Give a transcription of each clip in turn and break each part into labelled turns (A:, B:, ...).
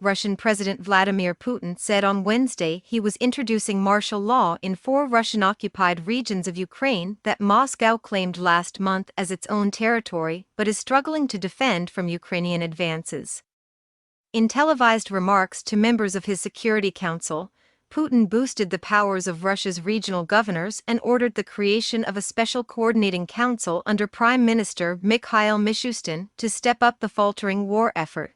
A: Russian President Vladimir Putin said on Wednesday he was introducing martial law in 4 Russian-occupied regions of Ukraine that Moscow claimed last month as its own territory but is struggling to defend from Ukrainian advances. In televised remarks to members of his Security Council, Putin boosted the powers of Russia's regional governors and ordered the creation of a special coordinating council under Prime Minister Mikhail Mishustin to step up the faltering war effort.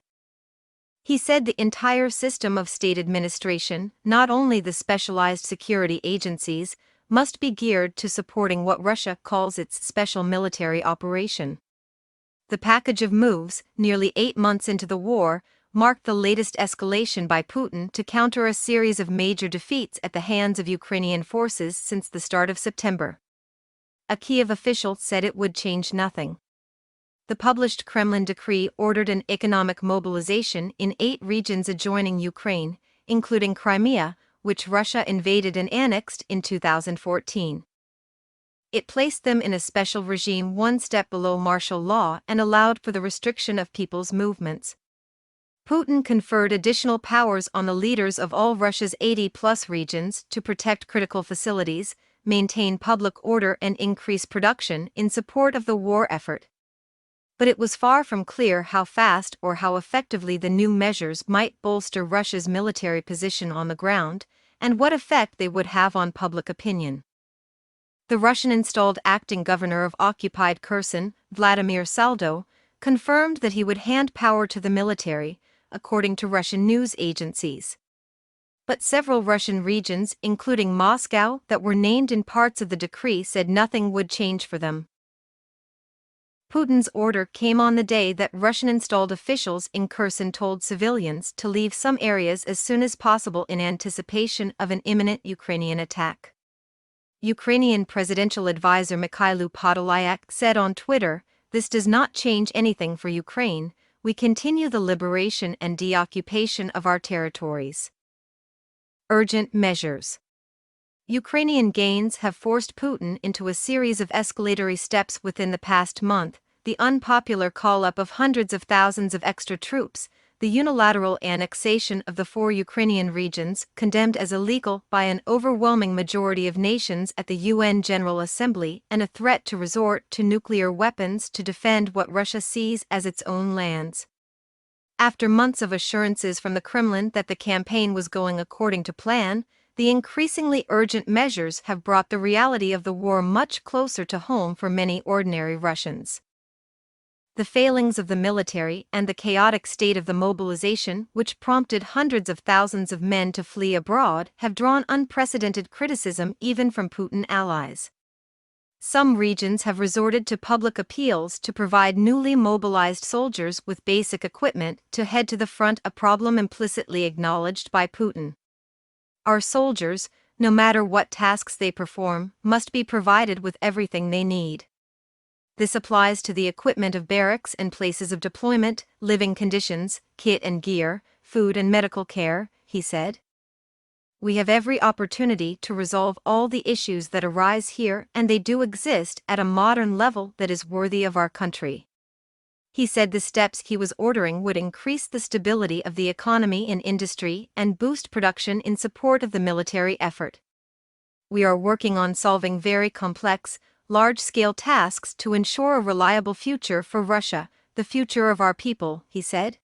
A: He said the entire system of state administration, not only the specialized security agencies, must be geared to supporting what Russia calls its special military operation. The package of moves, nearly 8 months into the war, marked the latest escalation by Putin to counter a series of major defeats at the hands of Ukrainian forces since the start of September. A Kiev official said it would change nothing. The published Kremlin decree ordered an economic mobilization in 8 regions adjoining Ukraine, including Crimea, which Russia invaded and annexed in 2014. It placed them in a special regime one step below martial law and allowed for the restriction of people's movements. Putin conferred additional powers on the leaders of all Russia's 80-plus regions to protect critical facilities, maintain public order and increase production in support of the war effort. But it was far from clear how fast or how effectively the new measures might bolster Russia's military position on the ground, and what effect they would have on public opinion. The Russian-installed acting governor of occupied Kherson, Vladimir Saldo, confirmed that he would hand power to the military, according to Russian news agencies. But several Russian regions, including Moscow, that were named in parts of the decree said nothing would change for them. Putin's order came on the day that Russian-installed officials in Kherson told civilians to leave some areas as soon as possible in anticipation of an imminent Ukrainian attack. Ukrainian presidential advisor Mikhailo Podolyak said on Twitter, "This does not change anything for Ukraine. We continue the liberation and deoccupation of our territories." Urgent measures. Ukrainian gains have forced Putin into a series of escalatory steps within the past month: the unpopular call-up of hundreds of thousands of extra troops, the unilateral annexation of the 4 Ukrainian regions condemned as illegal by an overwhelming majority of nations at the UN General Assembly, and a threat to resort to nuclear weapons to defend what Russia sees as its own lands. After months of assurances from the Kremlin that the campaign was going according to plan, the increasingly urgent measures have brought the reality of the war much closer to home for many ordinary Russians. The failings of the military and the chaotic state of the mobilization, which prompted hundreds of thousands of men to flee abroad, have drawn unprecedented criticism even from Putin allies. Some regions have resorted to public appeals to provide newly mobilized soldiers with basic equipment to head to the front, a problem implicitly acknowledged by Putin. Our soldiers, no matter what tasks they perform, must be provided with everything they need. This applies to the equipment of barracks and places of deployment, living conditions, kit and gear, food and medical care, he said. We have every opportunity to resolve all the issues that arise here, and they do exist at a modern level that is worthy of our country. He said the steps he was ordering would increase the stability of the economy and industry and boost production in support of the military effort. We are working on solving very complex, large-scale tasks to ensure a reliable future for Russia, the future of our people, he said.